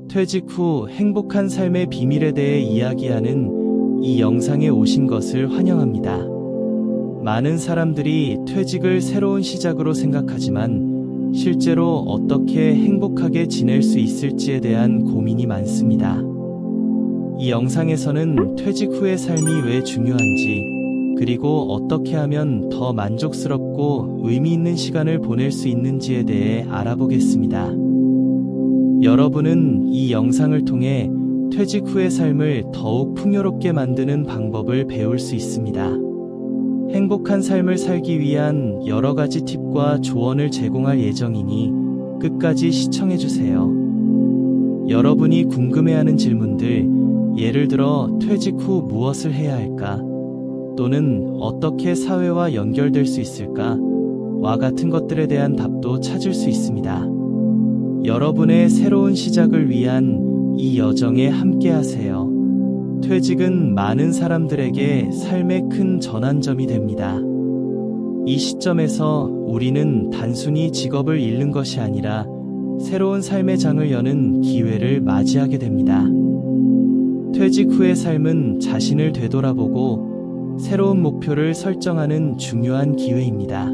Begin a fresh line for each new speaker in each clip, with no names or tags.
퇴직 후 행복한 삶의 비밀에 대해 이야기하는 이 영상에 오신 것을 환영합니다. 많은 사람들이 퇴직을 새로운 시작으로 생각하지만 실제로 어떻게 행복하게 지낼 수 있을지에 대한 고민이 많습니다. 이 영상에서는 퇴직 후의 삶이 왜 중요한지, 그리고 어떻게 하면 더 만족스럽고 의미 있는 시간을 보낼 수 있는지에 대해 알아보겠습니다. 여러분은 이 영상을 통해 퇴직 후의 삶을 더욱 풍요롭게 만드는 방법을 배울 수 있습니다. 행복한 삶을 살기 위한 여러 가지 팁과 조언을 제공할 예정이니 끝까지 시청해주세요. 여러분이 궁금해하는 질문들, 예를 들어 퇴직 후 무엇을 해야 할까? 또는 어떻게 사회와 연결될 수 있을까? 와 같은 것들에 대한 답도 찾을 수 있습니다. 여러분의 새로운 시작을 위한 이 여정에 함께하세요. 퇴직은 많은 사람들에게 삶의 큰 전환점이 됩니다. 이 시점에서 우리는 단순히 직업을 잃는 것이 아니라 새로운 삶의 장을 여는 기회를 맞이하게 됩니다. 퇴직 후의 삶은 자신을 되돌아보고 새로운 목표를 설정하는 중요한 기회입니다.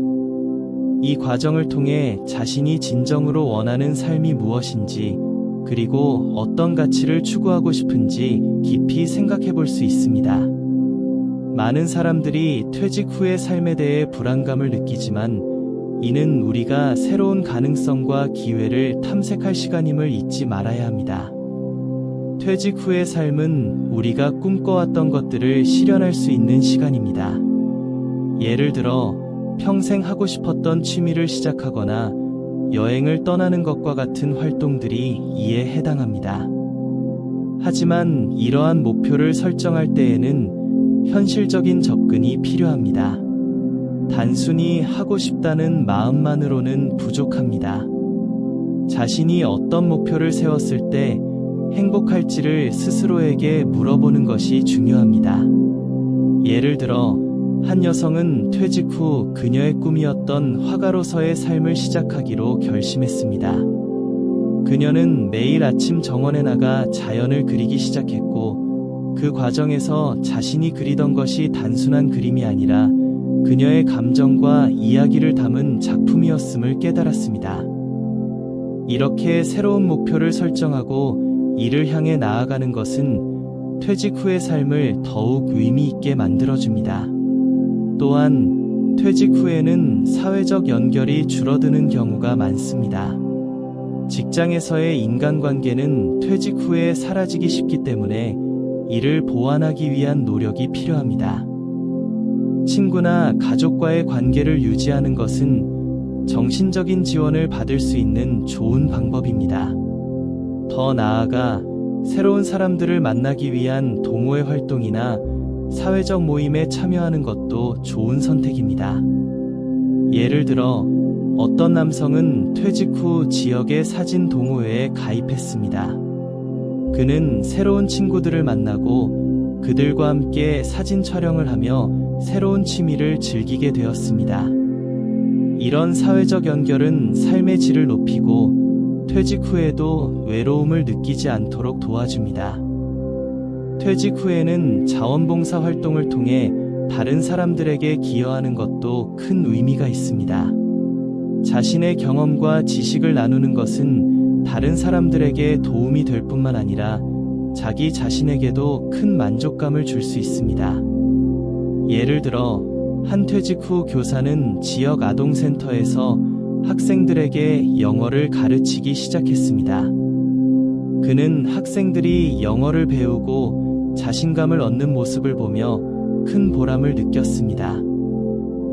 이 과정을 통해 자신이 진정으로 원하는 삶이 무엇인지, 그리고 어떤 가치를 추구하고 싶은지 깊이 생각해 볼 수 있습니다. 많은 사람들이 퇴직 후의 삶에 대해 불안감을 느끼지만 이는 우리가 새로운 가능성과 기회를 탐색할 시간임을 잊지 말아야 합니다. 퇴직 후의 삶은 우리가 꿈꿔왔던 것들을 실현할 수 있는 시간입니다. 예를 들어 평생 하고 싶었던 취미를 시작하거나 여행을 떠나는 것과 같은 활동들이 이에 해당합니다. 하지만 이러한 목표를 설정할 때에는 현실적인 접근이 필요합니다. 단순히 하고 싶다는 마음만으로는 부족합니다. 자신이 어떤 목표를 세웠을 때 행복할지를 스스로에게 물어보는 것이 중요합니다. 예를 들어 한 여성은 퇴직 후 그녀의 꿈이었던 화가로서의 삶을 시작하기로 결심했습니다. 그녀는 매일 아침 정원에 나가 자연을 그리기 시작했고, 그 과정에서 자신이 그리던 것이 단순한 그림이 아니라 그녀의 감정과 이야기를 담은 작품이었음을 깨달았습니다. 이렇게 새로운 목표를 설정하고 이를 향해 나아가는 것은 퇴직 후의 삶을 더욱 의미 있게 만들어줍니다. 또한 퇴직 후에는 사회적 연결이 줄어드는 경우가 많습니다. 직장에서의 인간관계는 퇴직 후에 사라지기 쉽기 때문에 이를 보완하기 위한 노력이 필요합니다. 친구나 가족과의 관계를 유지하는 것은 정신적인 지원을 받을 수 있는 좋은 방법입니다. 더 나아가 새로운 사람들을 만나기 위한 동호회 활동이나 사회적 모임에 참여하는 것도 좋은 선택입니다. 예를 들어 어떤 남성은 퇴직 후 지역의 사진 동호회에 가입했습니다. 그는 새로운 친구들을 만나고 그들과 함께 사진 촬영을 하며 새로운 취미를 즐기게 되었습니다. 이런 사회적 연결은 삶의 질을 높이고 퇴직 후에도 외로움을 느끼지 않도록 도와줍니다. 퇴직 후에는 자원봉사 활동을 통해 다른 사람들에게 기여하는 것도 큰 의미가 있습니다. 자신의 경험과 지식을 나누는 것은 다른 사람들에게 도움이 될 뿐만 아니라 자기 자신에게도 큰 만족감을 줄 수 있습니다. 예를 들어 한 퇴직 후 교사는 지역 아동센터에서 학생들에게 영어를 가르치기 시작했습니다. 그는 학생들이 영어를 배우고 자신감을 얻는 모습을 보며 큰 보람을 느꼈습니다.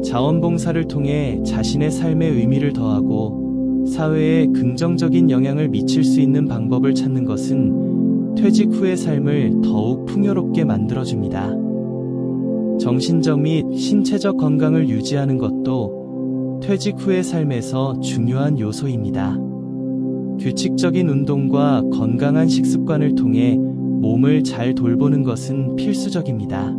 자원봉사를 통해 자신의 삶의 의미를 더하고 사회에 긍정적인 영향을 미칠 수 있는 방법을 찾는 것은 퇴직 후의 삶을 더욱 풍요롭게 만들어줍니다. 정신적 및 신체적 건강을 유지하는 것도 퇴직 후의 삶에서 중요한 요소입니다. 규칙적인 운동과 건강한 식습관을 통해 몸을 잘 돌보는 것은 필수적입니다.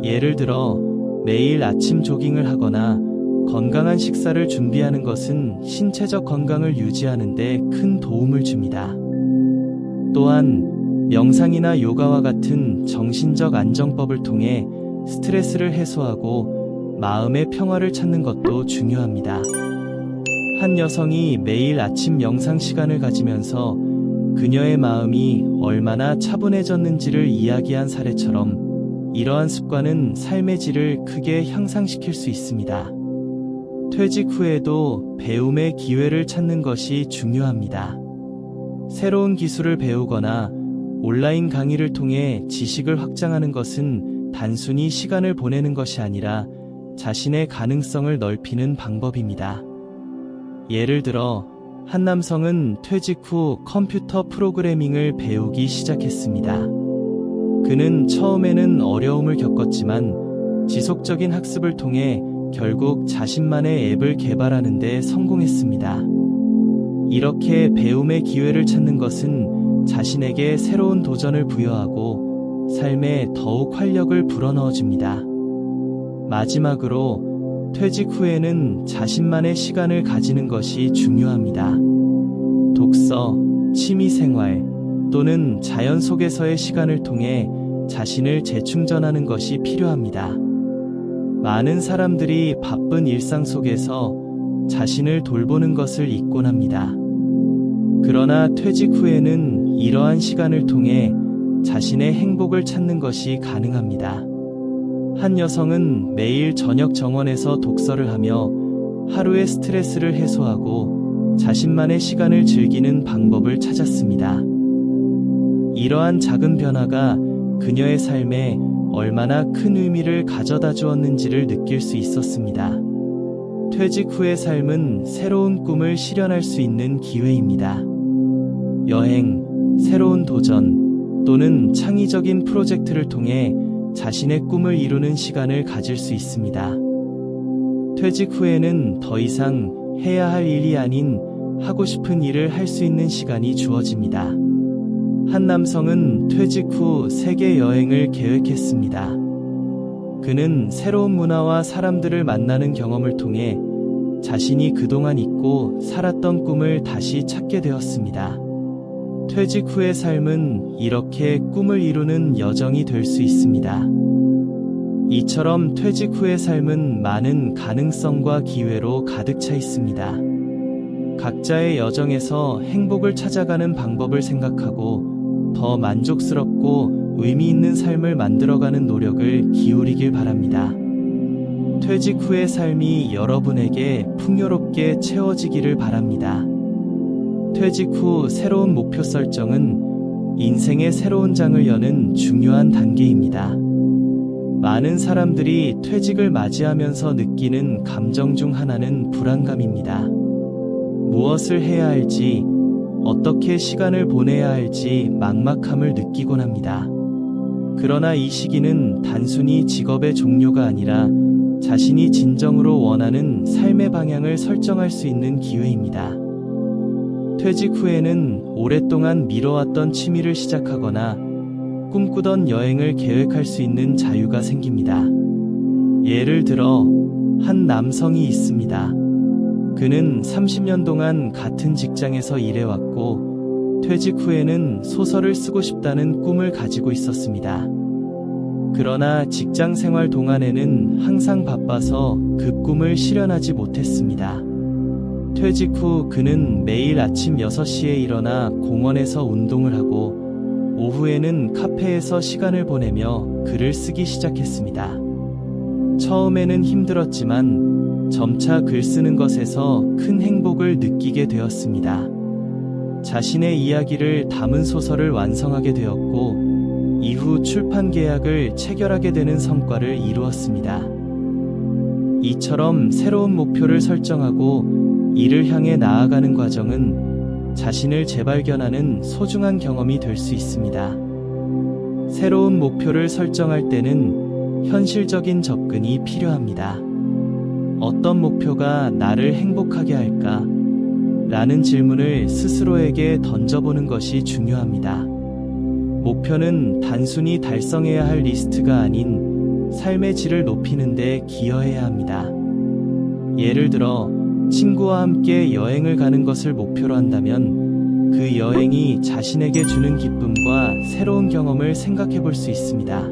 예를 들어 매일 아침 조깅을 하거나 건강한 식사를 준비하는 것은 신체적 건강을 유지하는 데 큰 도움을 줍니다. 또한 명상이나 요가와 같은 정신적 안정법을 통해 스트레스를 해소하고 마음의 평화를 찾는 것도 중요합니다. 한 여성이 매일 아침 명상 시간을 가지면서 그녀의 마음이 얼마나 차분해졌는지를 이야기한 사례처럼 이러한 습관은 삶의 질을 크게 향상시킬 수 있습니다. 퇴직 후에도 배움의 기회를 찾는 것이 중요합니다. 새로운 기술을 배우거나 온라인 강의를 통해 지식을 확장하는 것은 단순히 시간을 보내는 것이 아니라 자신의 가능성을 넓히는 방법입니다. 예를 들어, 한 남성은 퇴직 후 컴퓨터 프로그래밍을 배우기 시작했습니다. 그는 처음에는 어려움을 겪었지만 지속적인 학습을 통해 결국 자신만의 앱을 개발하는 데 성공했습니다. 이렇게 배움의 기회를 찾는 것은 자신에게 새로운 도전을 부여하고 삶에 더욱 활력을 불어넣어 줍니다. 마지막으로 퇴직 후에는 자신만의 시간을 가지는 것이 중요합니다. 독서, 취미생활 또는 자연 속에서의 시간을 통해 자신을 재충전하는 것이 필요합니다. 많은 사람들이 바쁜 일상 속에서 자신을 돌보는 것을 잊곤 합니다. 그러나 퇴직 후에는 이러한 시간을 통해 자신의 행복을 찾는 것이 가능합니다. 한 여성은 매일 저녁 정원에서 독서를 하며 하루의 스트레스를 해소하고 자신만의 시간을 즐기는 방법을 찾았습니다. 이러한 작은 변화가 그녀의 삶에 얼마나 큰 의미를 가져다 주었는지를 느낄 수 있었습니다. 퇴직 후의 삶은 새로운 꿈을 실현할 수 있는 기회입니다. 여행, 새로운 도전 또는 창의적인 프로젝트를 통해 자신의 꿈을 이루는 시간을 가질 수 있습니다. 퇴직 후에는 더 이상 해야 할 일이 아닌 하고 싶은 일을 할 수 있는 시간이 주어집니다. 한 남성은 퇴직 후 세계 여행을 계획했습니다. 그는 새로운 문화와 사람들을 만나는 경험을 통해 자신이 그동안 잊고 살았던 꿈을 다시 찾게 되었습니다. 퇴직 후의 삶은 이렇게 꿈을 이루는 여정이 될 수 있습니다. 이처럼 퇴직 후의 삶은 많은 가능성과 기회로 가득 차 있습니다. 각자의 여정에서 행복을 찾아가는 방법을 생각하고 더 만족스럽고 의미 있는 삶을 만들어가는 노력을 기울이길 바랍니다. 퇴직 후의 삶이 여러분에게 풍요롭게 채워지기를 바랍니다. 퇴직 후 새로운 목표 설정은 인생의 새로운 장을 여는 중요한 단계입니다. 많은 사람들이 퇴직을 맞이하면서 느끼는 감정 중 하나는 불안감입니다. 무엇을 해야 할지, 어떻게 시간을 보내야 할지 막막함을 느끼곤 합니다. 그러나 이 시기는 단순히 직업의 종료가 아니라 자신이 진정으로 원하는 삶의 방향을 설정할 수 있는 기회입니다. 퇴직 후에는 오랫동안 미뤄왔던 취미를 시작하거나 꿈꾸던 여행을 계획할 수 있는 자유가 생깁니다. 예를 들어, 한 남성이 있습니다. 그는 30년 동안 같은 직장에서 일해왔고, 퇴직 후에는 소설을 쓰고 싶다는 꿈을 가지고 있었습니다. 그러나 직장 생활 동안에는 항상 바빠서 그 꿈을 실현하지 못했습니다. 퇴직 후 그는 매일 아침 6시에 일어나 공원에서 운동을 하고 오후에는 카페에서 시간을 보내며 글을 쓰기 시작했습니다. 처음에는 힘들었지만 점차 글 쓰는 것에서 큰 행복을 느끼게 되었습니다. 자신의 이야기를 담은 소설을 완성하게 되었고 이후 출판 계약을 체결하게 되는 성과를 이루었습니다. 이처럼 새로운 목표를 설정하고 이를 향해 나아가는 과정은 자신을 재발견하는 소중한 경험이 될 수 있습니다. 새로운 목표를 설정할 때는 현실적인 접근이 필요합니다. 어떤 목표가 나를 행복하게 할까? 라는 질문을 스스로에게 던져보는 것이 중요합니다. 목표는 단순히 달성해야 할 리스트가 아닌 삶의 질을 높이는 데 기여해야 합니다. 예를 들어 친구와 함께 여행을 가는 것을 목표로 한다면 그 여행이 자신에게 주는 기쁨과 새로운 경험을 생각해 볼 수 있습니다.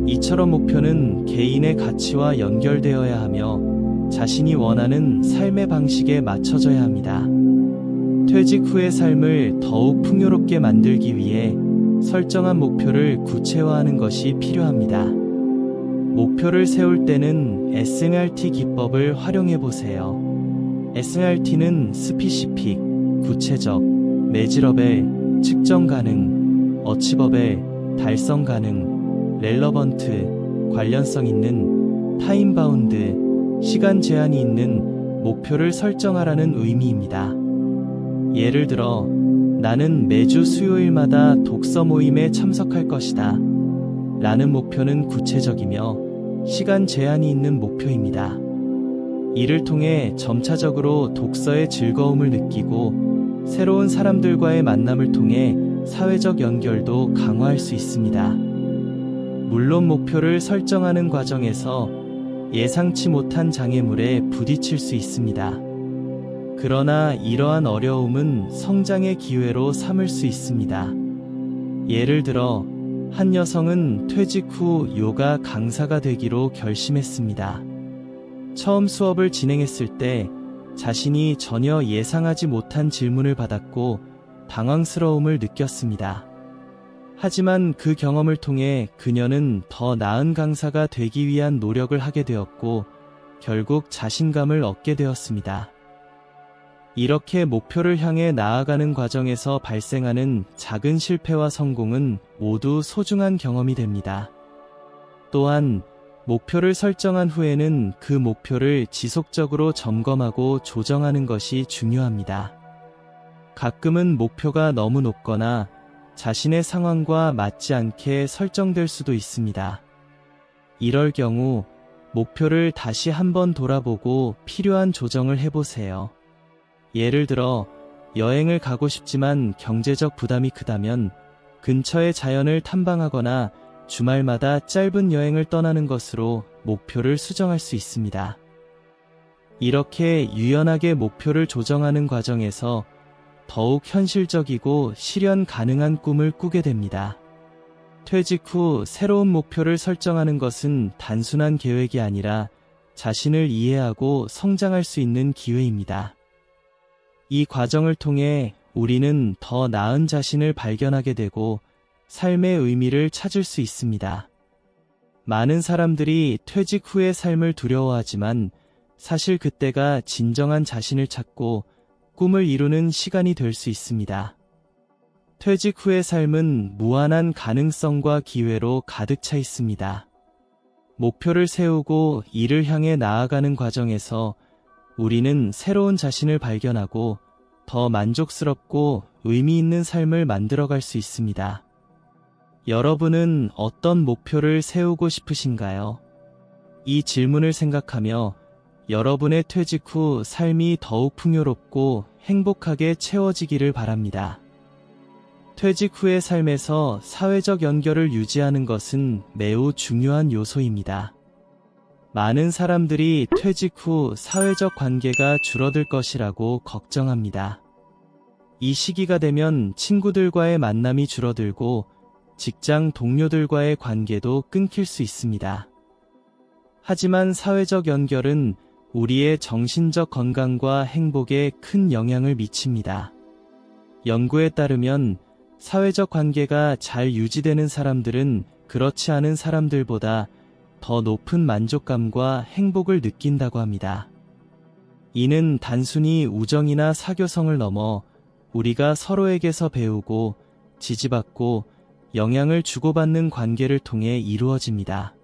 이처럼 목표는 개인의 가치와 연결되어야 하며 자신이 원하는 삶의 방식에 맞춰져야 합니다. 퇴직 후의 삶을 더욱 풍요롭게 만들기 위해 설정한 목표를 구체화하는 것이 필요합니다. 목표를 세울 때는 SRT 기법을 활용해 보세요. SRT는 스피시픽, 구체적, 메지러벨, 측정 가능, 어치버벨, 달성 가능, 렐러번트, 관련성 있는, 타임 바운드, 시간 제한이 있는 목표를 설정하라는 의미입니다. 예를 들어, 나는 매주 수요일마다 독서 모임에 참석할 것이다. 라는 목표는 구체적이며 시간 제한이 있는 목표입니다. 이를 통해 점차적으로 독서의 즐거움을 느끼고 새로운 사람들과의 만남을 통해 사회적 연결도 강화할 수 있습니다. 물론 목표를 설정하는 과정에서 예상치 못한 장애물에 부딪힐 수 있습니다. 그러나 이러한 어려움은 성장의 기회로 삼을 수 있습니다. 예를 들어, 한 여성은 퇴직 후 요가 강사가 되기로 결심했습니다. 처음 수업을 진행했을 때 자신이 전혀 예상하지 못한 질문을 받았고 당황스러움을 느꼈습니다. 하지만 그 경험을 통해 그녀는 더 나은 강사가 되기 위한 노력을 하게 되었고 결국 자신감을 얻게 되었습니다. 이렇게 목표를 향해 나아가는 과정에서 발생하는 작은 실패와 성공은 모두 소중한 경험이 됩니다. 또한 목표를 설정한 후에는 그 목표를 지속적으로 점검하고 조정하는 것이 중요합니다. 가끔은 목표가 너무 높거나 자신의 상황과 맞지 않게 설정될 수도 있습니다. 이럴 경우 목표를 다시 한번 돌아보고 필요한 조정을 해보세요. 예를 들어, 여행을 가고 싶지만 경제적 부담이 크다면 근처의 자연을 탐방하거나 주말마다 짧은 여행을 떠나는 것으로 목표를 수정할 수 있습니다. 이렇게 유연하게 목표를 조정하는 과정에서 더욱 현실적이고 실현 가능한 꿈을 꾸게 됩니다. 퇴직 후 새로운 목표를 설정하는 것은 단순한 계획이 아니라 자신을 이해하고 성장할 수 있는 기회입니다. 이 과정을 통해 우리는 더 나은 자신을 발견하게 되고 삶의 의미를 찾을 수 있습니다. 많은 사람들이 퇴직 후의 삶을 두려워하지만 사실 그때가 진정한 자신을 찾고 꿈을 이루는 시간이 될 수 있습니다. 퇴직 후의 삶은 무한한 가능성과 기회로 가득 차 있습니다. 목표를 세우고 이를 향해 나아가는 과정에서 우리는 새로운 자신을 발견하고 더 만족스럽고 의미 있는 삶을 만들어갈 수 있습니다. 여러분은 어떤 목표를 세우고 싶으신가요? 이 질문을 생각하며 여러분의 퇴직 후 삶이 더욱 풍요롭고 행복하게 채워지기를 바랍니다. 퇴직 후의 삶에서 사회적 연결을 유지하는 것은 매우 중요한 요소입니다. 많은 사람들이 퇴직 후 사회적 관계가 줄어들 것이라고 걱정합니다. 이 시기가 되면 친구들과의 만남이 줄어들고 직장 동료들과의 관계도 끊길 수 있습니다. 하지만 사회적 연결은 우리의 정신적 건강과 행복에 큰 영향을 미칩니다. 연구에 따르면 사회적 관계가 잘 유지되는 사람들은 그렇지 않은 사람들보다 더 높은 만족감과 행복을 느낀다고 합니다. 이는 단순히 우정이나 사교성을 넘어 우리가 서로에게서 배우고 지지받고 영향을 주고받는 관계를 통해 이루어집니다.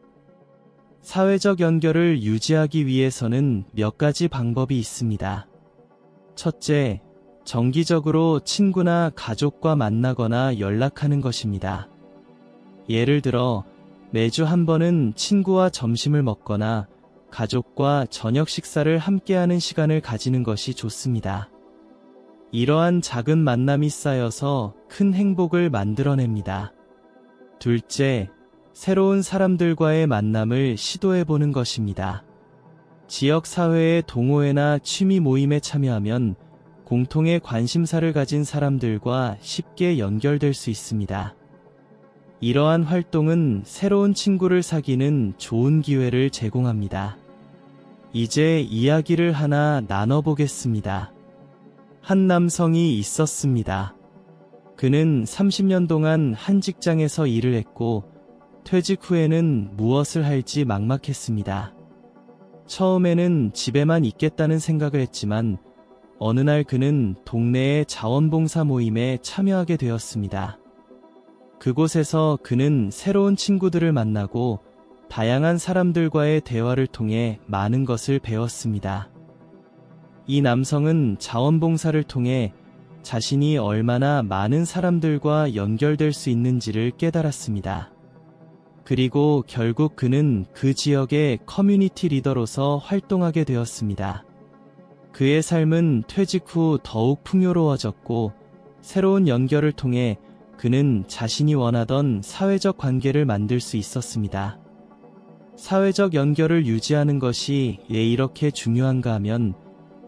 사회적 연결을 유지하기 위해서는 몇 가지 방법이 있습니다. 첫째, 정기적으로 친구나 가족과 만나거나 연락하는 것입니다. 예를 들어, 매주 한 번은 친구와 점심을 먹거나 가족과 저녁 식사를 함께하는 시간을 가지는 것이 좋습니다. 이러한 작은 만남이 쌓여서 큰 행복을 만들어냅니다. 둘째, 새로운 사람들과의 만남을 시도해보는 것입니다. 지역사회의 동호회나 취미 모임에 참여하면 공통의 관심사를 가진 사람들과 쉽게 연결될 수 있습니다. 이러한 활동은 새로운 친구를 사귀는 좋은 기회를 제공합니다. 이제 이야기를 하나 나눠보겠습니다. 한 남성이 있었습니다. 그는 30년 동안 한 직장에서 일을 했고 퇴직 후에는 무엇을 할지 막막했습니다. 처음에는 집에만 있겠다는 생각을 했지만 어느 날 그는 동네의 자원봉사 모임에 참여하게 되었습니다. 그곳에서 그는 새로운 친구들을 만나고 다양한 사람들과의 대화를 통해 많은 것을 배웠습니다. 이 남성은 자원봉사를 통해 자신이 얼마나 많은 사람들과 연결될 수 있는지를 깨달았습니다. 그리고 결국 그는 그 지역의 커뮤니티 리더로서 활동하게 되었습니다. 그의 삶은 퇴직 후 더욱 풍요로워졌고 새로운 연결을 통해 그는 자신이 원하던 사회적 관계를 만들 수 있었습니다. 사회적 연결을 유지하는 것이 왜 이렇게 중요한가 하면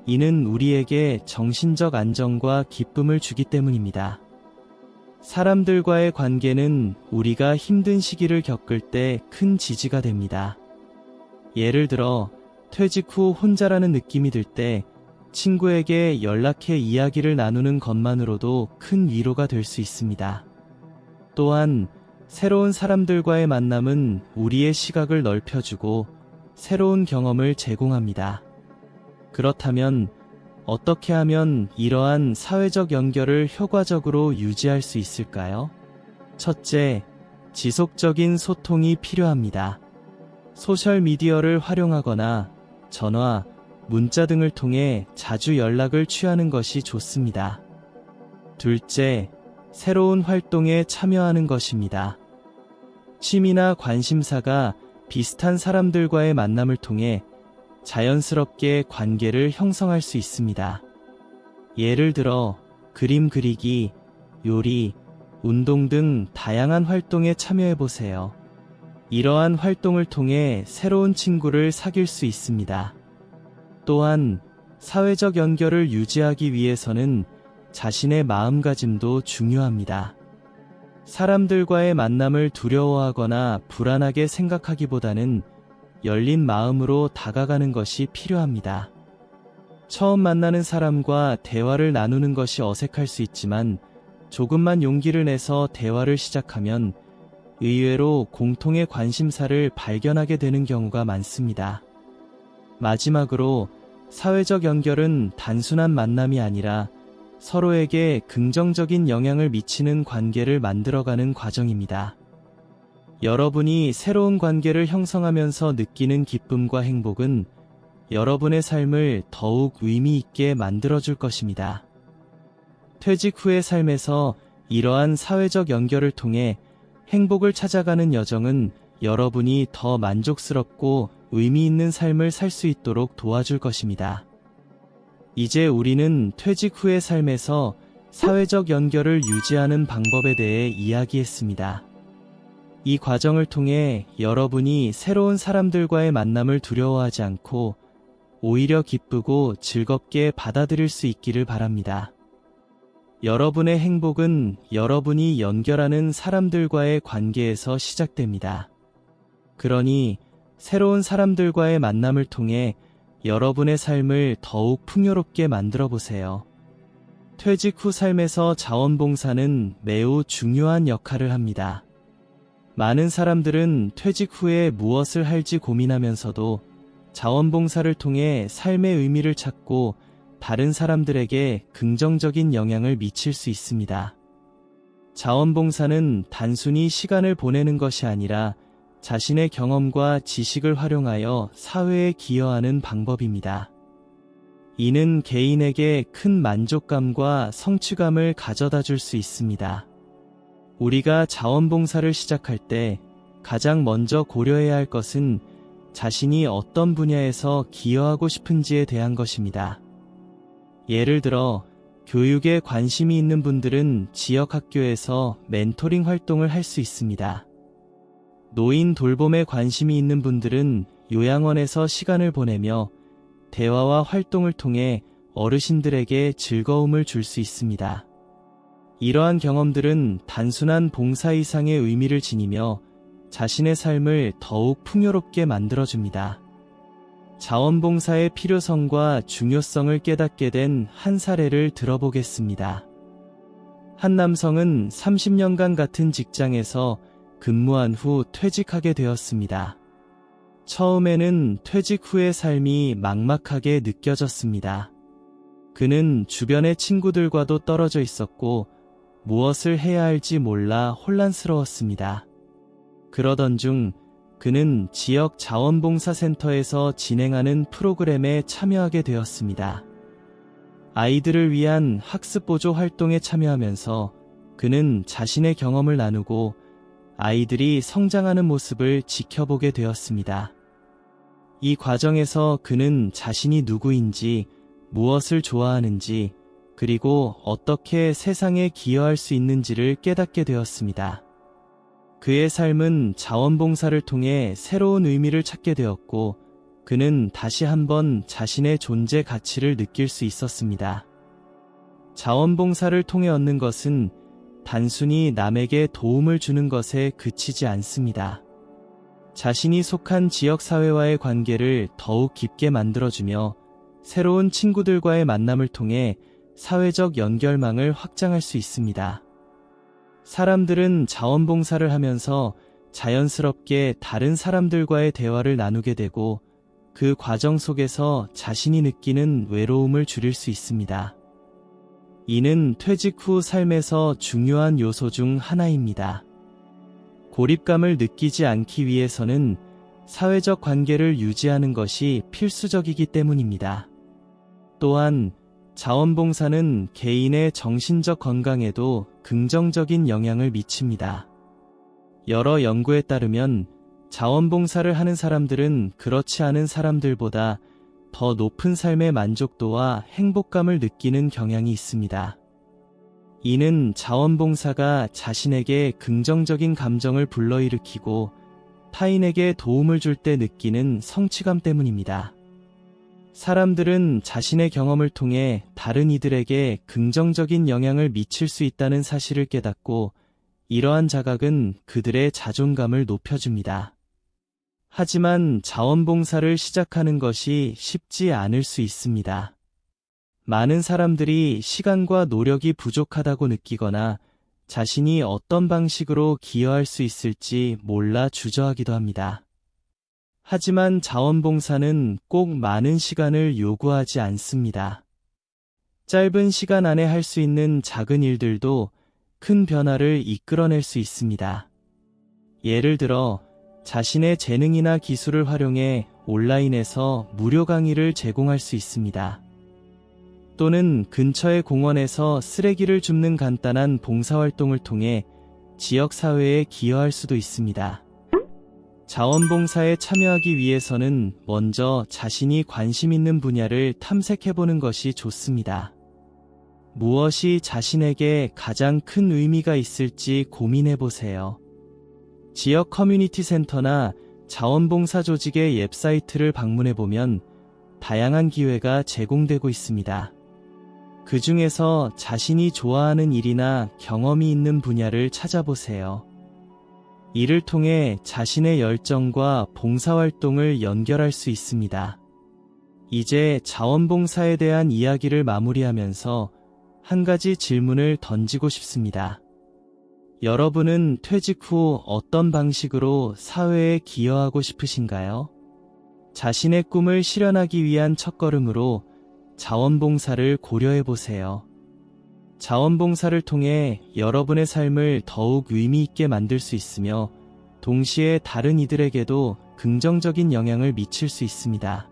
이는 우리에게 정신적 안정과 기쁨을 주기 때문입니다. 사람들과의 관계는 우리가 힘든 시기를 겪을 때 큰 지지가 됩니다. 예를 들어 퇴직 후 혼자라는 느낌이 들 때 친구에게 연락해 이야기를 나누는 것만으로도 큰 위로가 될 수 있습니다. 또한 새로운 사람들과의 만남은 우리의 시각을 넓혀주고 새로운 경험을 제공합니다. 그렇다면 어떻게 하면 이러한 사회적 연결을 효과적으로 유지할 수 있을까요? 첫째, 지속적인 소통이 필요합니다. 소셜미디어를 활용하거나 전화, 문자 등을 통해 자주 연락을 취하는 것이 좋습니다. 둘째, 새로운 활동에 참여하는 것입니다. 취미나 관심사가 비슷한 사람들과의 만남을 통해 자연스럽게 관계를 형성할 수 있습니다. 예를 들어 그림 그리기, 요리, 운동 등 다양한 활동에 참여해보세요. 이러한 활동을 통해 새로운 친구를 사귈 수 있습니다. 또한 사회적 연결을 유지하기 위해서는 자신의 마음가짐도 중요합니다. 사람들과의 만남을 두려워하거나 불안하게 생각하기보다는 열린 마음으로 다가가는 것이 필요합니다. 처음 만나는 사람과 대화를 나누는 것이 어색할 수 있지만 조금만 용기를 내서 대화를 시작하면 의외로 공통의 관심사를 발견하게 되는 경우가 많습니다. 마지막으로 사회적 연결은 단순한 만남이 아니라 서로에게 긍정적인 영향을 미치는 관계를 만들어가는 과정입니다. 여러분이 새로운 관계를 형성하면서 느끼는 기쁨과 행복은 여러분의 삶을 더욱 의미 있게 만들어줄 것입니다. 퇴직 후의 삶에서 이러한 사회적 연결을 통해 행복을 찾아가는 여정은 여러분이 더 만족스럽고 의미 있는 삶을 살 수 있도록 도와줄 것입니다. 이제 우리는 퇴직 후의 삶에서 사회적 연결을 유지하는 방법에 대해 이야기했습니다. 이 과정을 통해 여러분이 새로운 사람들과의 만남을 두려워하지 않고 오히려 기쁘고 즐겁게 받아들일 수 있기를 바랍니다. 여러분의 행복은 여러분이 연결하는 사람들과의 관계에서 시작됩니다. 그러니 새로운 사람들과의 만남을 통해 여러분의 삶을 더욱 풍요롭게 만들어 보세요. 퇴직 후 삶에서 자원봉사는 매우 중요한 역할을 합니다. 많은 사람들은 퇴직 후에 무엇을 할지 고민하면서도 자원봉사를 통해 삶의 의미를 찾고 다른 사람들에게 긍정적인 영향을 미칠 수 있습니다. 자원봉사는 단순히 시간을 보내는 것이 아니라 자신의 경험과 지식을 활용하여 사회에 기여하는 방법입니다. 이는 개인에게 큰 만족감과 성취감을 가져다 줄 수 있습니다. 우리가 자원봉사를 시작할 때 가장 먼저 고려해야 할 것은 자신이 어떤 분야에서 기여하고 싶은지에 대한 것입니다. 예를 들어 교육에 관심이 있는 분들은 지역 학교에서 멘토링 활동을 할 수 있습니다. 노인 돌봄에 관심이 있는 분들은 요양원에서 시간을 보내며 대화와 활동을 통해 어르신들에게 즐거움을 줄 수 있습니다. 이러한 경험들은 단순한 봉사 이상의 의미를 지니며 자신의 삶을 더욱 풍요롭게 만들어줍니다. 자원봉사의 필요성과 중요성을 깨닫게 된 한 사례를 들어보겠습니다. 한 남성은 30년간 같은 직장에서 근무한 후 퇴직하게 되었습니다. 처음에는 퇴직 후의 삶이 막막하게 느껴졌습니다. 그는 주변의 친구들과도 떨어져 있었고 무엇을 해야 할지 몰라 혼란스러웠습니다. 그러던 중 그는 지역 자원봉사센터에서 진행하는 프로그램에 참여하게 되었습니다. 아이들을 위한 학습보조 활동에 참여하면서 그는 자신의 경험을 나누고 아이들이 성장하는 모습을 지켜보게 되었습니다. 이 과정에서 그는 자신이 누구인지, 무엇을 좋아하는지, 그리고 어떻게 세상에 기여할 수 있는지를 깨닫게 되었습니다. 그의 삶은 자원봉사를 통해 새로운 의미를 찾게 되었고, 그는 다시 한번 자신의 존재 가치를 느낄 수 있었습니다. 자원봉사를 통해 얻는 것은 단순히 남에게 도움을 주는 것에 그치지 않습니다. 자신이 속한 지역사회와의 관계를 더욱 깊게 만들어주며 새로운 친구들과의 만남을 통해 사회적 연결망을 확장할 수 있습니다. 사람들은 자원봉사를 하면서 자연스럽게 다른 사람들과의 대화를 나누게 되고 그 과정 속에서 자신이 느끼는 외로움을 줄일 수 있습니다. 이는 퇴직 후 삶에서 중요한 요소 중 하나입니다. 고립감을 느끼지 않기 위해서는 사회적 관계를 유지하는 것이 필수적이기 때문입니다. 또한 자원봉사는 개인의 정신적 건강에도 긍정적인 영향을 미칩니다. 여러 연구에 따르면 자원봉사를 하는 사람들은 그렇지 않은 사람들보다 더 높은 삶의 만족도와 행복감을 느끼는 경향이 있습니다. 이는 자원봉사가 자신에게 긍정적인 감정을 불러일으키고 타인에게 도움을 줄 때 느끼는 성취감 때문입니다. 사람들은 자신의 경험을 통해 다른 이들에게 긍정적인 영향을 미칠 수 있다는 사실을 깨닫고 이러한 자각은 그들의 자존감을 높여줍니다. 하지만 자원봉사를 시작하는 것이 쉽지 않을 수 있습니다. 많은 사람들이 시간과 노력이 부족하다고 느끼거나 자신이 어떤 방식으로 기여할 수 있을지 몰라 주저하기도 합니다. 하지만 자원봉사는 꼭 많은 시간을 요구하지 않습니다. 짧은 시간 안에 할 수 있는 작은 일들도 큰 변화를 이끌어낼 수 있습니다. 예를 들어 자신의 재능이나 기술을 활용해 온라인에서 무료 강의를 제공할 수 있습니다. 또는 근처의 공원에서 쓰레기를 줍는 간단한 봉사활동을 통해 지역사회에 기여할 수도 있습니다. 자원봉사에 참여하기 위해서는 먼저 자신이 관심 있는 분야를 탐색해보는 것이 좋습니다. 무엇이 자신에게 가장 큰 의미가 있을지 고민해보세요. 지역 커뮤니티 센터나 자원봉사 조직의 웹사이트를 방문해보면 다양한 기회가 제공되고 있습니다. 그 중에서 자신이 좋아하는 일이나 경험이 있는 분야를 찾아보세요. 이를 통해 자신의 열정과 봉사활동을 연결할 수 있습니다. 이제 자원봉사에 대한 이야기를 마무리하면서 한 가지 질문을 던지고 싶습니다. 여러분은 퇴직 후 어떤 방식으로 사회에 기여하고 싶으신가요? 자신의 꿈을 실현하기 위한 첫걸음으로 자원봉사를 고려해보세요. 자원봉사를 통해 여러분의 삶을 더욱 의미 있게 만들 수 있으며 동시에 다른 이들에게도 긍정적인 영향을 미칠 수 있습니다.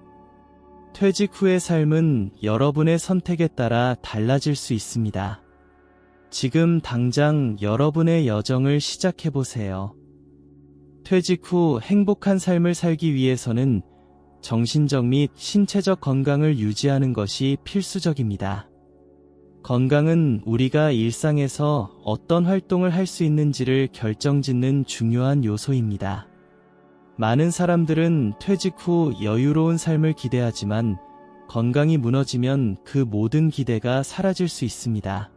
퇴직 후의 삶은 여러분의 선택에 따라 달라질 수 있습니다. 지금 당장 여러분의 여정을 시작해보세요. 퇴직 후 행복한 삶을 살기 위해서는 정신적 및 신체적 건강을 유지하는 것이 필수적입니다. 건강은 우리가 일상에서 어떤 활동을 할 수 있는지를 결정짓는 중요한 요소입니다. 많은 사람들은 퇴직 후 여유로운 삶을 기대하지만 건강이 무너지면 그 모든 기대가 사라질 수 있습니다.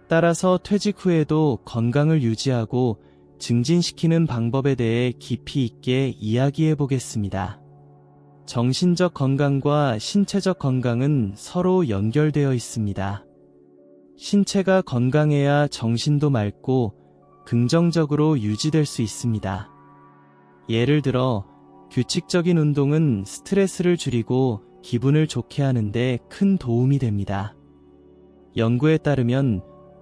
따라서 퇴직 후에도 건강을 유지하고 증진시키는 방법에 대해 깊이 있게 이야기해 보겠습니다. 정신적 건강과 신체적 건강은 서로 연결되어 있습니다. 신체가 건강해야 정신도 맑고 긍정적으로 유지될 수 있습니다. 예를 들어, 규칙적인 운동은 스트레스를 줄이고 기분을 좋게 하는데 큰 도움이 됩니다. 연구에 따르면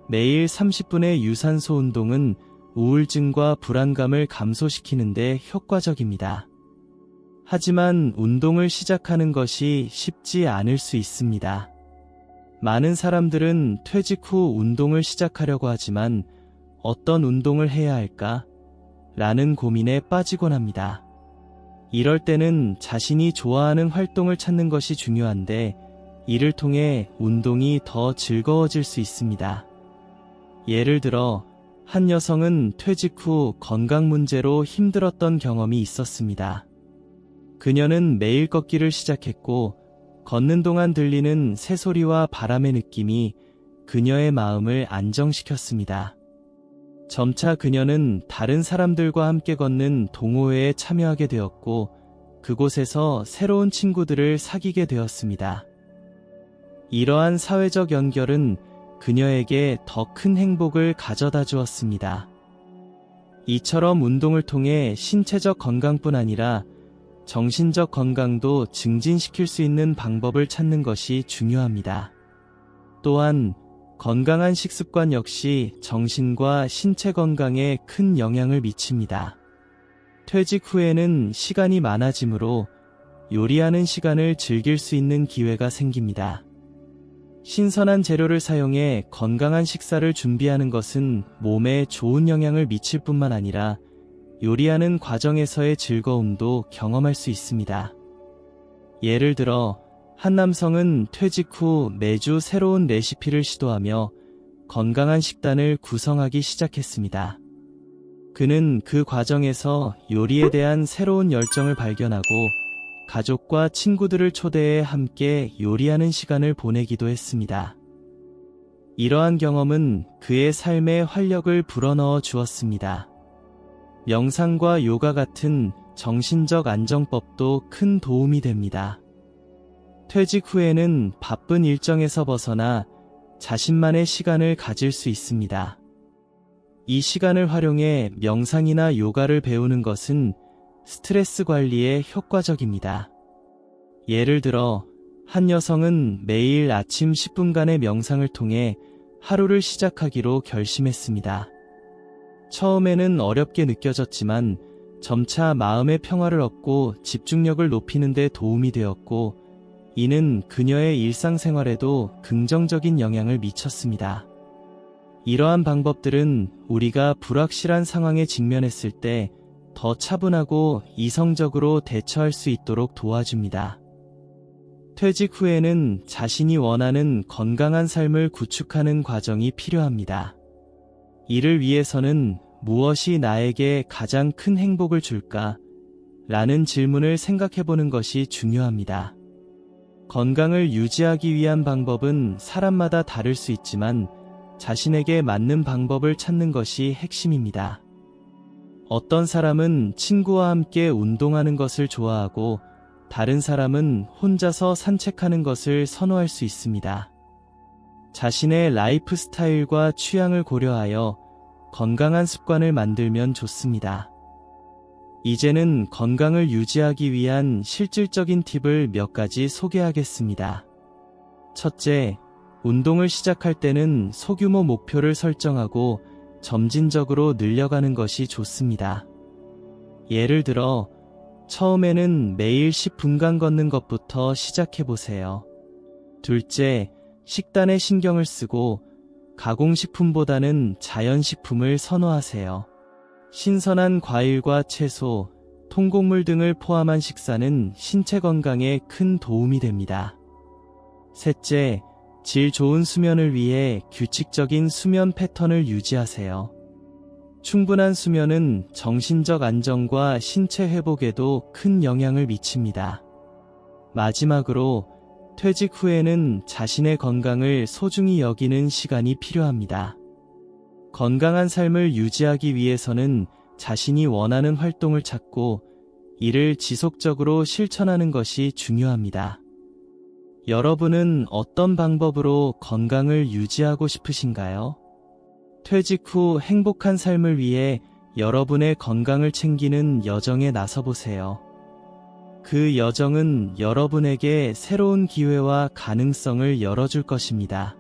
매일 30분의 유산소 운동은 우울증과 불안감을 감소시키는데 효과적입니다. 하지만 운동을 시작하는 것이 쉽지 않을 수 있습니다. 많은 사람들은 퇴직 후 운동을 시작하려고 하지만 어떤 운동을 해야 할까? 라는 고민에 빠지곤 합니다. 이럴 때는 자신이 좋아하는 활동을 찾는 것이 중요한데 이를 통해 운동이 더 즐거워질 수 있습니다. 예를 들어 한 여성은 퇴직 후 건강 문제로 힘들었던 경험이 있었습니다. 그녀는 매일 걷기를 시작했고 걷는 동안 들리는 새소리와 바람의 느낌이 그녀의 마음을 안정시켰습니다. 점차 그녀는 다른 사람들과 함께 걷는 동호회에 참여하게 되었고 그곳에서 새로운 친구들을 사귀게 되었습니다. 이러한 사회적 연결은 그녀에게 더 큰 행복을 가져다 주었습니다. 이처럼 운동을 통해 신체적 건강뿐 아니라 정신적 건강도 증진시킬 수 있는 방법을 찾는 것이 중요합니다. 또한 건강한 식습관 역시 정신과 신체 건강에 큰 영향을 미칩니다. 퇴직 후에는 시간이 많아지므로 요리하는 시간을 즐길 수 있는 기회가 생깁니다. 신선한 재료를 사용해 건강한 식사를 준비하는 것은 몸에 좋은 영향을 미칠 뿐만 아니라 요리하는 과정에서의 즐거움도 경험할 수 있습니다. 예를 들어 한 남성은 퇴직 후 매주 새로운 레시피를 시도하며 건강한 식단을 구성하기 시작했습니다. 그는 그 과정에서 요리에 대한 새로운 열정을 발견하고 가족과 친구들을 초대해 함께 요리하는 시간을 보내기도 했습니다. 이러한 경험은 그의 삶에 활력을 불어넣어 주었습니다. 명상과 요가 같은 정신적 안정법도 큰 도움이 됩니다. 퇴직 후에는 바쁜 일정에서 벗어나 자신만의 시간을 가질 수 있습니다. 이 시간을 활용해 명상이나 요가를 배우는 것은 스트레스 관리에 효과적입니다. 예를 들어 한 여성은 매일 아침 10분간의 명상을 통해 하루를 시작하기로 결심했습니다. 처음에는 어렵게 느껴졌지만 점차 마음의 평화를 얻고 집중력을 높이는 데 도움이 되었고 이는 그녀의 일상생활에도 긍정적인 영향을 미쳤습니다. 이러한 방법들은 우리가 불확실한 상황에 직면했을 때 더 차분하고 이성적으로 대처할 수 있도록 도와줍니다. 퇴직 후에는 자신이 원하는 건강한 삶을 구축하는 과정이 필요합니다. 이를 위해서는 무엇이 나에게 가장 큰 행복을 줄까? 라는 질문을 생각해보는 것이 중요합니다. 건강을 유지하기 위한 방법은 사람마다 다를 수 있지만 자신에게 맞는 방법을 찾는 것이 핵심입니다. 어떤 사람은 친구와 함께 운동하는 것을 좋아하고 다른 사람은 혼자서 산책하는 것을 선호할 수 있습니다. 자신의 라이프 스타일과 취향을 고려하여 건강한 습관을 만들면 좋습니다. 이제는 건강을 유지하기 위한 실질적인 팁을 몇 가지 소개하겠습니다. 첫째, 운동을 시작할 때는 소규모 목표를 설정하고 점진적으로 늘려가는 것이 좋습니다. 예를 들어, 처음에는 매일 10분간 걷는 것부터 시작해보세요. 둘째, 식단에 신경을 쓰고 가공식품보다는 자연식품을 선호하세요. 신선한 과일과 채소, 통곡물 등을 포함한 식사는 신체 건강에 큰 도움이 됩니다. 셋째, 질 좋은 수면을 위해 규칙적인 수면 패턴을 유지하세요. 충분한 수면은 정신적 안정과 신체 회복에도 큰 영향을 미칩니다. 마지막으로 퇴직 후에는 자신의 건강을 소중히 여기는 시간이 필요합니다. 건강한 삶을 유지하기 위해서는 자신이 원하는 활동을 찾고 이를 지속적으로 실천하는 것이 중요합니다. 여러분은 어떤 방법으로 건강을 유지하고 싶으신가요? 퇴직 후 행복한 삶을 위해 여러분의 건강을 챙기는 여정에 나서보세요. 그 여정은 여러분에게 새로운 기회와 가능성을 열어줄 것입니다.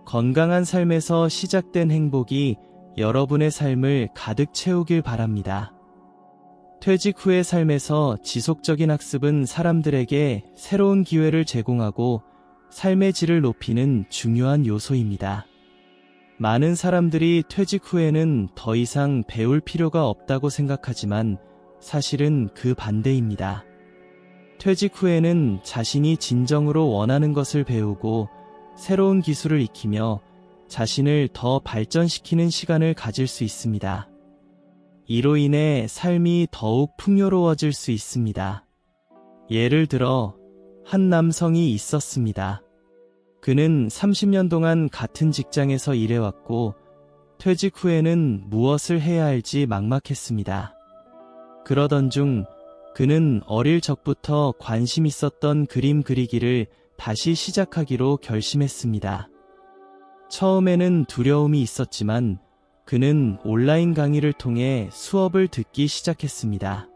건강한 삶에서 시작된 행복이 여러분의 삶을 가득 채우길 바랍니다. 퇴직 후의 삶에서 지속적인 학습은 사람들에게 새로운 기회를 제공하고 삶의 질을 높이는 중요한 요소입니다. 많은 사람들이 퇴직 후에는 더 이상 배울 필요가 없다고 생각하지만 사실은 그 반대입니다. 퇴직 후에는 자신이 진정으로 원하는 것을 배우고 새로운 기술을 익히며 자신을 더 발전시키는 시간을 가질 수 있습니다. 이로 인해 삶이 더욱 풍요로워질 수 있습니다. 예를 들어 한 남성이 있었습니다. 그는 30년 동안 같은 직장에서 일해왔고 퇴직 후에는 무엇을 해야 할지 막막했습니다. 그러던 중 그는 어릴 적부터 관심 있었던 그림 그리기를 다시 시작하기로 결심했습니다. 처음에는 두려움이 있었지만 그는 온라인 강의를 통해 수업을 듣기 시작했습니다.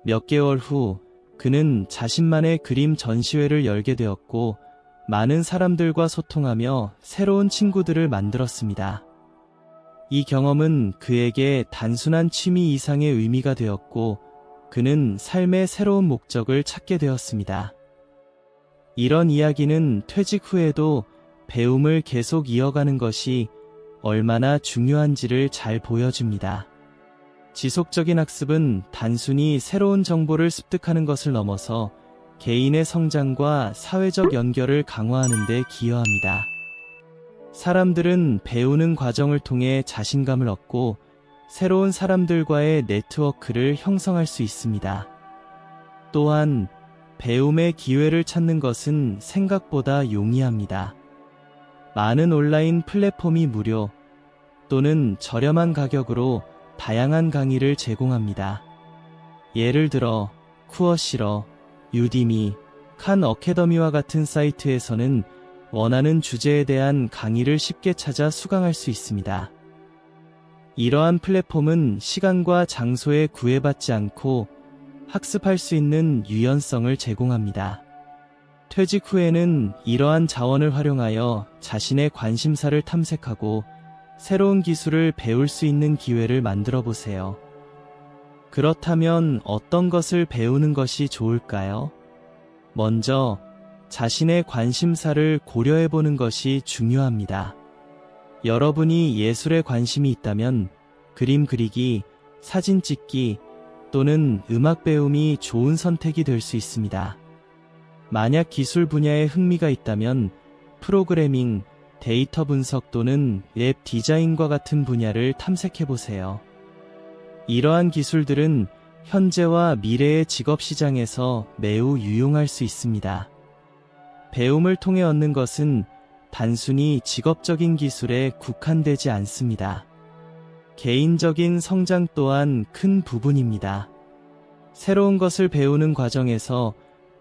몇 개월 후 그는 자신만의 그림 전시회를 열게 되었고 많은 사람들과 소통하며 새로운 친구들을 만들었습니다. 이 경험은 그에게 단순한 취미 이상의 의미가 되었고 그는 삶의 새로운 목적을 찾게 되었습니다. 이런 이야기는 퇴직 후에도 배움을 계속 이어가는 것이 얼마나 중요한지를 잘 보여줍니다. 지속적인 학습은 단순히 새로운 정보를 습득하는 것을 넘어서 개인의 성장과 사회적 연결을 강화하는 데 기여합니다. 사람들은 배우는 과정을 통해 자신감을 얻고 새로운 사람들과의 네트워크를 형성할 수 있습니다. 또한 배움의 기회를 찾는 것은 생각보다 용이합니다. 많은 온라인 플랫폼이 무료 또는 저렴한 가격으로 다양한 강의를 제공합니다. 예를 들어 쿠어시러, 유디미, 칸 어카데미와 같은 사이트에서는 원하는 주제에 대한 강의를 쉽게 찾아 수강할 수 있습니다. 이러한 플랫폼은 시간과 장소에 구애받지 않고 학습할 수 있는 유연성을 제공합니다. 퇴직 후에는 이러한 자원을 활용하여 자신의 관심사를 탐색하고 새로운 기술을 배울 수 있는 기회를 만들어 보세요. 그렇다면 어떤 것을 배우는 것이 좋을까요? 먼저 자신의 관심사를 고려해 보는 것이 중요합니다. 여러분이 예술에 관심이 있다면 그림 그리기, 사진 찍기 또는 음악 배움이 좋은 선택이 될 수 있습니다. 만약 기술 분야에 흥미가 있다면 프로그래밍, 데이터 분석 또는 웹 디자인과 같은 분야를 탐색해 보세요. 이러한 기술들은 현재와 미래의 직업 시장에서 매우 유용할 수 있습니다. 배움을 통해 얻는 것은 단순히 직업적인 기술에 국한되지 않습니다. 개인적인 성장 또한 큰 부분입니다. 새로운 것을 배우는 과정에서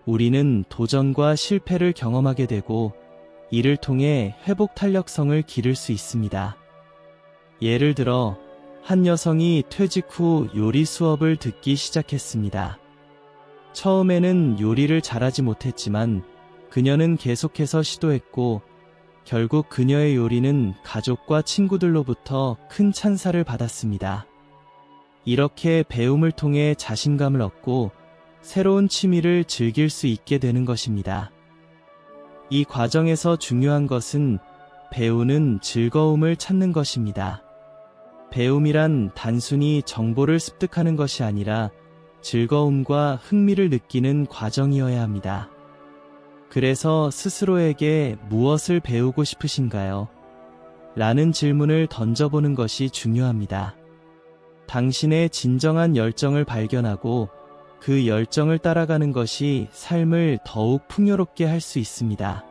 우리는 도전과 실패를 경험하게 되고 이를 통해 회복 탄력성을 기를 수 있습니다. 예를 들어 한 여성이 퇴직 후 요리 수업을 듣기 시작했습니다. 처음에는 요리를 잘하지 못했지만 그녀는 계속해서 시도했고 결국 그녀의 요리는 가족과 친구들로부터 큰 찬사를 받았습니다. 이렇게 배움을 통해 자신감을 얻고 새로운 취미를 즐길 수 있게 되는 것입니다. 이 과정에서 중요한 것은 배우는 즐거움을 찾는 것입니다. 배움이란 단순히 정보를 습득하는 것이 아니라 즐거움과 흥미를 느끼는 과정이어야 합니다. 그래서 스스로에게 무엇을 배우고 싶으신가요? 라는 질문을 던져보는 것이 중요합니다. 당신의 진정한 열정을 발견하고 그 열정을 따라가는 것이 삶을 더욱 풍요롭게 할 수 있습니다.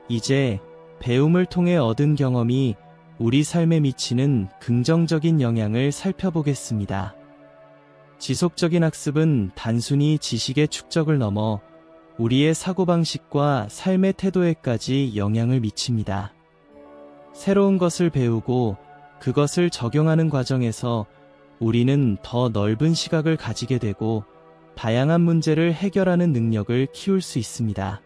이제 배움을 통해 얻은 경험이 우리 삶에 미치는 긍정적인 영향을 살펴보겠습니다. 지속적인 학습은 단순히 지식의 축적을 넘어 우리의 사고방식과 삶의 태도에까지 영향을 미칩니다. 새로운 것을 배우고 그것을 적용하는 과정에서 우리는 더 넓은 시각을 가지게 되고 다양한 문제를 해결하는 능력을 키울 수 있습니다.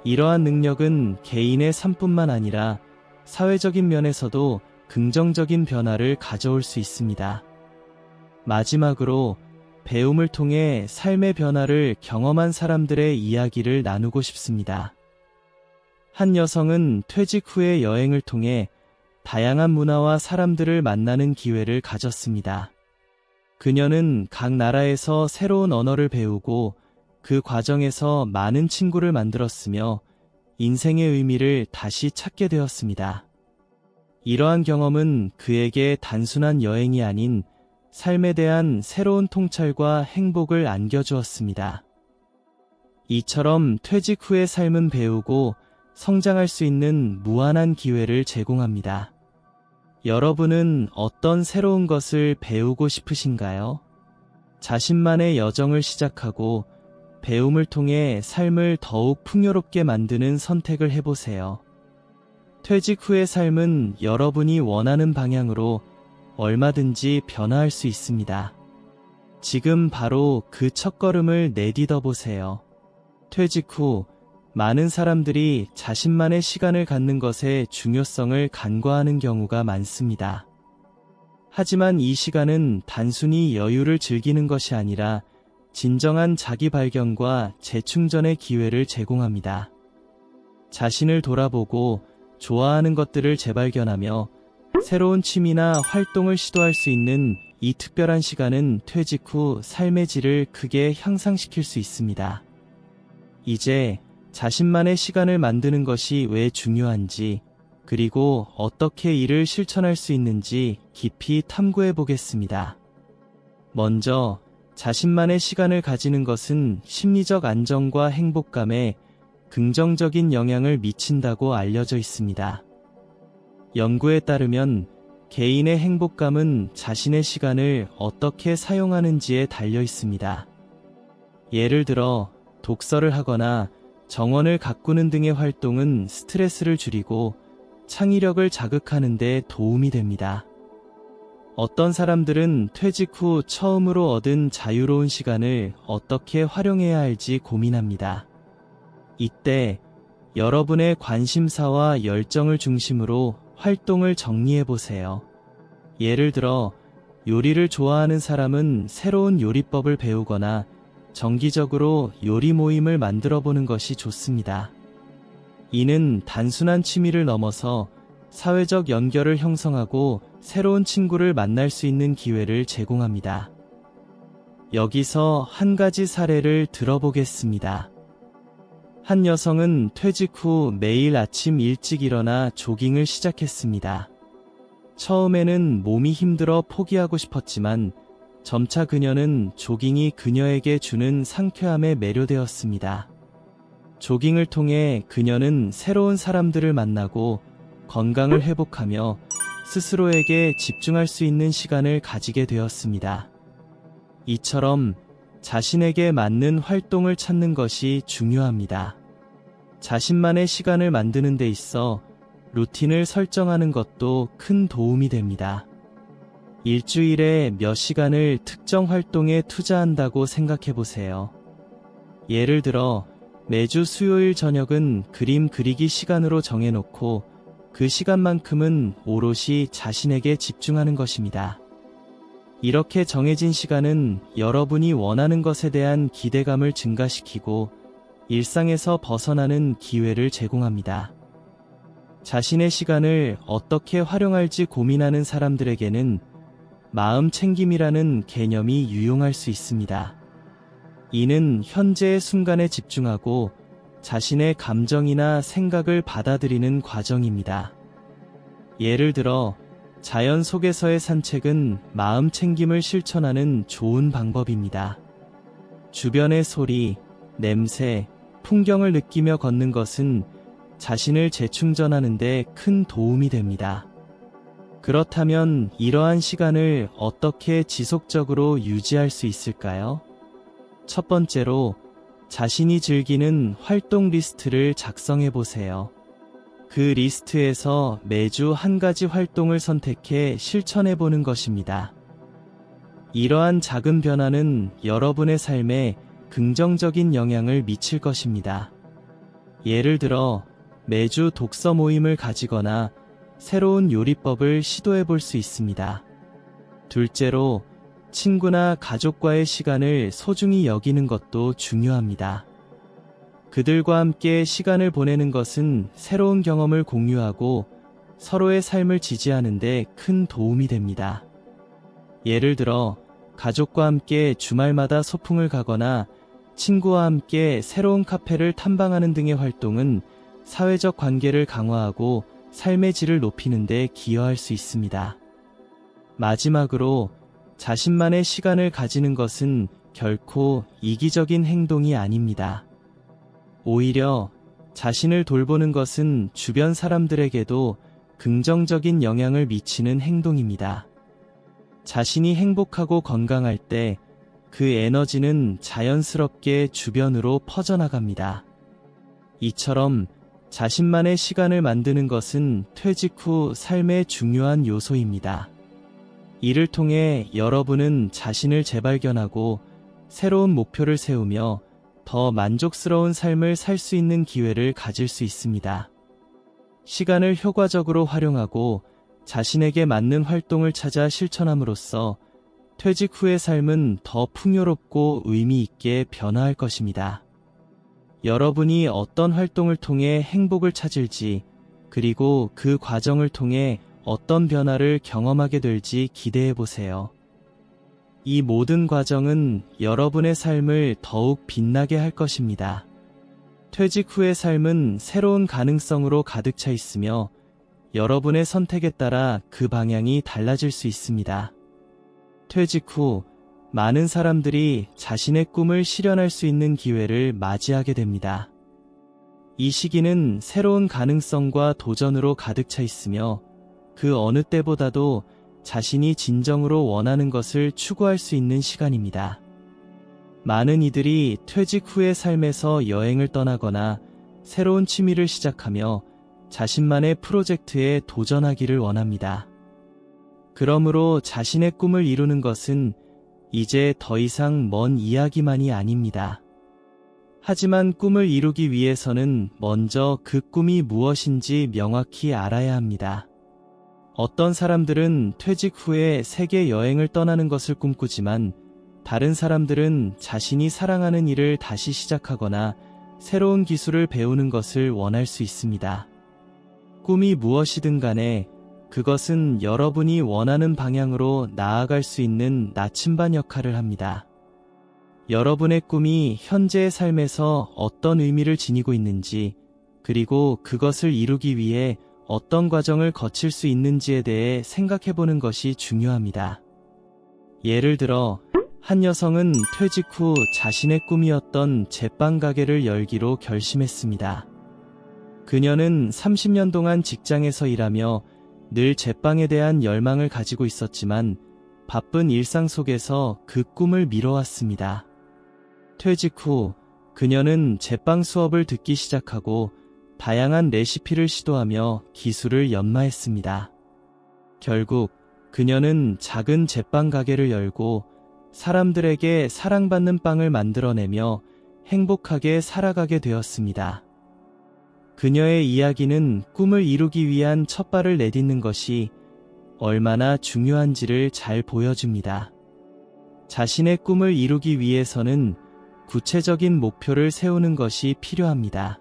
이러한 능력은 개인의 삶뿐만 아니라 사회적인 면에서도 긍정적인 변화를 가져올 수 있습니다. 마지막으로 배움을 통해 삶의 변화를 경험한 사람들의 이야기를 나누고 싶습니다. 한 여성은 퇴직 후의 여행을 통해 다양한 문화와 사람들을 만나는 기회를 가졌습니다. 그녀는 각 나라에서 새로운 언어를 배우고 그 과정에서 많은 친구를 만들었으며 인생의 의미를 다시 찾게 되었습니다. 이러한 경험은 그에게 단순한 여행이 아닌 삶에 대한 새로운 통찰과 행복을 안겨주었습니다. 이처럼 퇴직 후의 삶은 배우고 성장할 수 있는 무한한 기회를 제공합니다. 여러분은 어떤 새로운 것을 배우고 싶으신가요? 자신만의 여정을 시작하고 배움을 통해 삶을 더욱 풍요롭게 만드는 선택을 해보세요. 퇴직 후의 삶은 여러분이 원하는 방향으로 얼마든지 변화할 수 있습니다. 지금 바로 그 첫걸음을 내딛어 보세요. 퇴직 후 많은 사람들이 자신만의 시간을 갖는 것의 중요성을 간과하는 경우가 많습니다. 하지만 이 시간은 단순히 여유를 즐기는 것이 아니라 진정한 자기 발견과 재충전의 기회를 제공합니다. 자신을 돌아보고 좋아하는 것들을 재발견하며 새로운 취미나 활동을 시도할 수 있는 이 특별한 시간은 퇴직 후 삶의 질을 크게 향상시킬 수 있습니다. 이제 자신만의 시간을 만드는 것이 왜 중요한지, 그리고 어떻게 이를 실천할 수 있는지 깊이 탐구해 보겠습니다. 먼저, 자신만의 시간을 가지는 것은 심리적 안정과 행복감에 긍정적인 영향을 미친다고 알려져 있습니다. 연구에 따르면 개인의 행복감은 자신의 시간을 어떻게 사용하는지에 달려 있습니다. 예를 들어 독서를 하거나 정원을 가꾸는 등의 활동은 스트레스를 줄이고 창의력을 자극하는 데 도움이 됩니다. 어떤 사람들은 퇴직 후 처음으로 얻은 자유로운 시간을 어떻게 활용해야 할지 고민합니다. 이때 여러분의 관심사와 열정을 중심으로 활동을 정리해 보세요. 예를 들어 요리를 좋아하는 사람은 새로운 요리법을 배우거나 정기적으로 요리 모임을 만들어 보는 것이 좋습니다. 이는 단순한 취미를 넘어서 사회적 연결을 형성하고 새로운 친구를 만날 수 있는 기회를 제공합니다. 여기서 한 가지 사례를 들어보겠습니다. 한 여성은 퇴직 후 매일 아침 일찍 일어나 조깅을 시작했습니다. 처음에는 몸이 힘들어 포기하고 싶었지만 점차 그녀는 조깅이 그녀에게 주는 상쾌함에 매료되었습니다. 조깅을 통해 그녀는 새로운 사람들을 만나고 건강을 회복하며 스스로에게 집중할 수 있는 시간을 가지게 되었습니다. 이처럼 자신에게 맞는 활동을 찾는 것이 중요합니다. 자신만의 시간을 만드는 데 있어 루틴을 설정하는 것도 큰 도움이 됩니다. 일주일에 몇 시간을 특정 활동에 투자한다고 생각해 보세요. 예를 들어 매주 수요일 저녁은 그림 그리기 시간으로 정해놓고 그 시간만큼은 오롯이 자신에게 집중하는 것입니다. 이렇게 정해진 시간은 여러분이 원하는 것에 대한 기대감을 증가시키고 일상에서 벗어나는 기회를 제공합니다. 자신의 시간을 어떻게 활용할지 고민하는 사람들에게는 마음 챙김이라는 개념이 유용할 수 있습니다. 이는 현재의 순간에 집중하고 자신의 감정이나 생각을 받아들이는 과정입니다. 예를 들어 자연 속에서의 산책은 마음 챙김을 실천하는 좋은 방법입니다. 주변의 소리, 냄새, 풍경을 느끼며 걷는 것은 자신을 재충전하는 데 큰 도움이 됩니다. 그렇다면 이러한 시간을 어떻게 지속적으로 유지할 수 있을까요? 첫 번째로 자신이 즐기는 활동 리스트를 작성해 보세요. 그 리스트에서 매주 한 가지 활동을 선택해 실천해 보는 것입니다. 이러한 작은 변화는 여러분의 삶에 긍정적인 영향을 미칠 것입니다. 예를 들어 매주 독서 모임을 가지거나 새로운 요리법을 시도해 볼 수 있습니다. 둘째로 친구나 가족과의 시간을 소중히 여기는 것도 중요합니다. 그들과 함께 시간을 보내는 것은 새로운 경험을 공유하고 서로의 삶을 지지하는 데 큰 도움이 됩니다. 예를 들어 가족과 함께 주말마다 소풍을 가거나 친구와 함께 새로운 카페를 탐방하는 등의 활동은 사회적 관계를 강화하고 삶의 질을 높이는 데 기여할 수 있습니다. 마지막으로 자신만의 시간을 가지는 것은 결코 이기적인 행동이 아닙니다. 오히려 자신을 돌보는 것은 주변 사람들에게도 긍정적인 영향을 미치는 행동입니다. 자신이 행복하고 건강할 때 그 에너지는 자연스럽게 주변으로 퍼져나갑니다. 이처럼 자신만의 시간을 만드는 것은 퇴직 후 삶의 중요한 요소입니다. 이를 통해 여러분은 자신을 재발견하고 새로운 목표를 세우며 더 만족스러운 삶을 살 수 있는 기회를 가질 수 있습니다. 시간을 효과적으로 활용하고 자신에게 맞는 활동을 찾아 실천함으로써 퇴직 후의 삶은 더 풍요롭고 의미 있게 변화할 것입니다. 여러분이 어떤 활동을 통해 행복을 찾을지, 그리고 그 과정을 통해 어떤 변화를 경험하게 될지 기대해 보세요. 이 모든 과정은 여러분의 삶을 더욱 빛나게 할 것입니다. 퇴직 후의 삶은 새로운 가능성으로 가득 차 있으며 여러분의 선택에 따라 그 방향이 달라질 수 있습니다. 퇴직 후 많은 사람들이 자신의 꿈을 실현할 수 있는 기회를 맞이하게 됩니다. 이 시기는 새로운 가능성과 도전으로 가득 차 있으며 그 어느 때보다도 자신이 진정으로 원하는 것을 추구할 수 있는 시간입니다. 많은 이들이 퇴직 후의 삶에서 여행을 떠나거나 새로운 취미를 시작하며 자신만의 프로젝트에 도전하기를 원합니다. 그러므로 자신의 꿈을 이루는 것은 이제 더 이상 먼 이야기만이 아닙니다. 하지만 꿈을 이루기 위해서는 먼저 그 꿈이 무엇인지 명확히 알아야 합니다. 어떤 사람들은 퇴직 후에 세계 여행을 떠나는 것을 꿈꾸지만 다른 사람들은 자신이 사랑하는 일을 다시 시작하거나 새로운 기술을 배우는 것을 원할 수 있습니다. 꿈이 무엇이든 간에 그것은 여러분이 원하는 방향으로 나아갈 수 있는 나침반 역할을 합니다. 여러분의 꿈이 현재의 삶에서 어떤 의미를 지니고 있는지, 그리고 그것을 이루기 위해 어떤 과정을 거칠 수 있는지에 대해 생각해보는 것이 중요합니다. 예를 들어, 한 여성은 퇴직 후 자신의 꿈이었던 제빵 가게를 열기로 결심했습니다. 그녀는 30년 동안 직장에서 일하며 늘 제빵에 대한 열망을 가지고 있었지만 바쁜 일상 속에서 그 꿈을 미뤄왔습니다. 퇴직 후 그녀는 제빵 수업을 듣기 시작하고 다양한 레시피를 시도하며 기술을 연마했습니다. 결국 그녀는 작은 제빵 가게를 열고 사람들에게 사랑받는 빵을 만들어내며 행복하게 살아가게 되었습니다. 그녀의 이야기는 꿈을 이루기 위한 첫발을 내딛는 것이 얼마나 중요한지를 잘 보여줍니다. 자신의 꿈을 이루기 위해서는 구체적인 목표를 세우는 것이 필요합니다.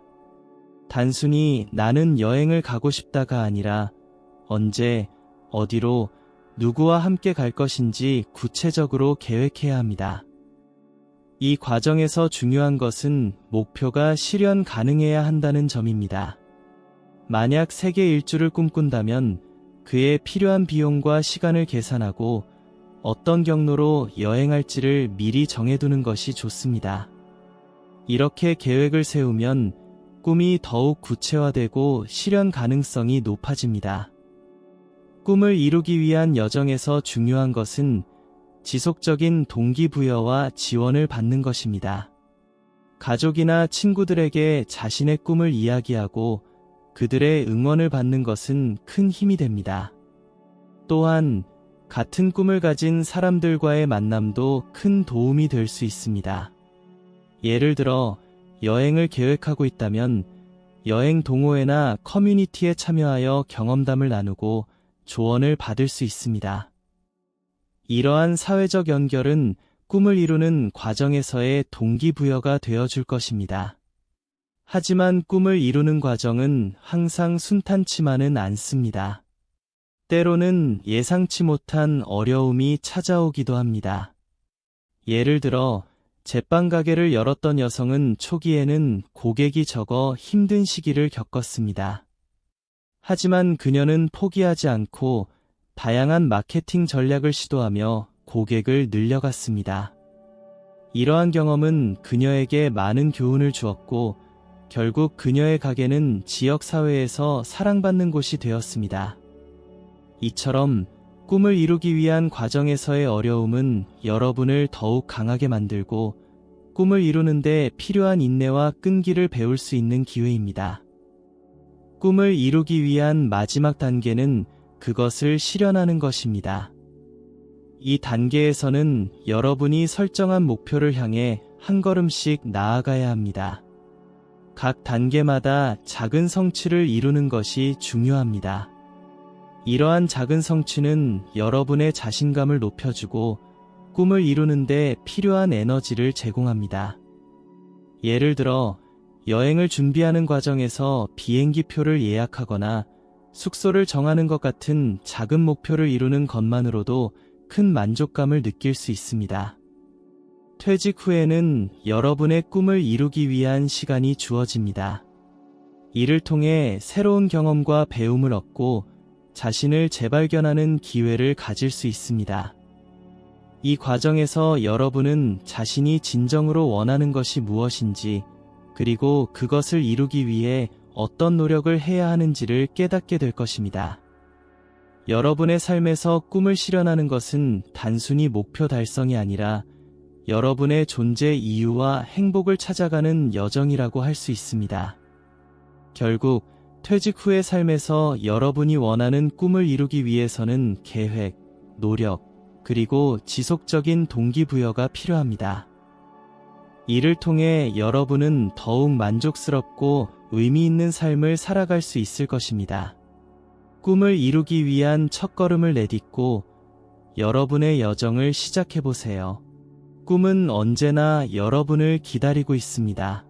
단순히 나는 여행을 가고 싶다가 아니라 언제, 어디로, 누구와 함께 갈 것인지 구체적으로 계획해야 합니다. 이 과정에서 중요한 것은 목표가 실현 가능해야 한다는 점입니다. 만약 세계 일주를 꿈꾼다면 그에 필요한 비용과 시간을 계산하고 어떤 경로로 여행할지를 미리 정해두는 것이 좋습니다. 이렇게 계획을 세우면 꿈이 더욱 구체화되고 실현 가능성이 높아집니다. 꿈을 이루기 위한 여정에서 중요한 것은 지속적인 동기부여와 지원을 받는 것입니다. 가족이나 친구들에게 자신의 꿈을 이야기하고 그들의 응원을 받는 것은 큰 힘이 됩니다. 또한 같은 꿈을 가진 사람들과의 만남도 큰 도움이 될 수 있습니다. 예를 들어 여행을 계획하고 있다면 여행 동호회나 커뮤니티에 참여하여 경험담을 나누고 조언을 받을 수 있습니다. 이러한 사회적 연결은 꿈을 이루는 과정에서의 동기부여가 되어줄 것입니다. 하지만 꿈을 이루는 과정은 항상 순탄치만은 않습니다. 때로는 예상치 못한 어려움이 찾아오기도 합니다. 예를 들어 제빵 가게를 열었던 여성은 초기에는 고객이 적어 힘든 시기를 겪었습니다. 하지만 그녀는 포기하지 않고 다양한 마케팅 전략을 시도하며 고객을 늘려갔습니다. 이러한 경험은 그녀에게 많은 교훈을 주었고 결국 그녀의 가게는 지역 사회에서 사랑받는 곳이 되었습니다. 이처럼 꿈을 이루기 위한 과정에서의 어려움은 여러분을 더욱 강하게 만들고 꿈을 이루는데 필요한 인내와 끈기를 배울 수 있는 기회입니다. 꿈을 이루기 위한 마지막 단계는 그것을 실현하는 것입니다. 이 단계에서는 여러분이 설정한 목표를 향해 한 걸음씩 나아가야 합니다. 각 단계마다 작은 성취를 이루는 것이 중요합니다. 이러한 작은 성취는 여러분의 자신감을 높여주고 꿈을 이루는데 필요한 에너지를 제공합니다. 예를 들어 여행을 준비하는 과정에서 비행기 표를 예약하거나 숙소를 정하는 것 같은 작은 목표를 이루는 것만으로도 큰 만족감을 느낄 수 있습니다. 퇴직 후에는 여러분의 꿈을 이루기 위한 시간이 주어집니다. 이를 통해 새로운 경험과 배움을 얻고 자신을 재발견하는 기회를 가질 수 있습니다. 이 과정에서 여러분은 자신이 진정으로 원하는 것이 무엇인지, 그리고 그것을 이루기 위해 어떤 노력을 해야 하는지를 깨닫게 될 것입니다. 여러분의 삶에서 꿈을 실현하는 것은 단순히 목표 달성이 아니라 여러분의 존재 이유와 행복을 찾아가는 여정이라고 할 수 있습니다. 결국 퇴직 후의 삶에서 여러분이 원하는 꿈을 이루기 위해서는 계획, 노력, 그리고 지속적인 동기부여가 필요합니다. 이를 통해 여러분은 더욱 만족스럽고 의미 있는 삶을 살아갈 수 있을 것입니다. 꿈을 이루기 위한 첫걸음을 내딛고 여러분의 여정을 시작해보세요. 꿈은 언제나 여러분을 기다리고 있습니다.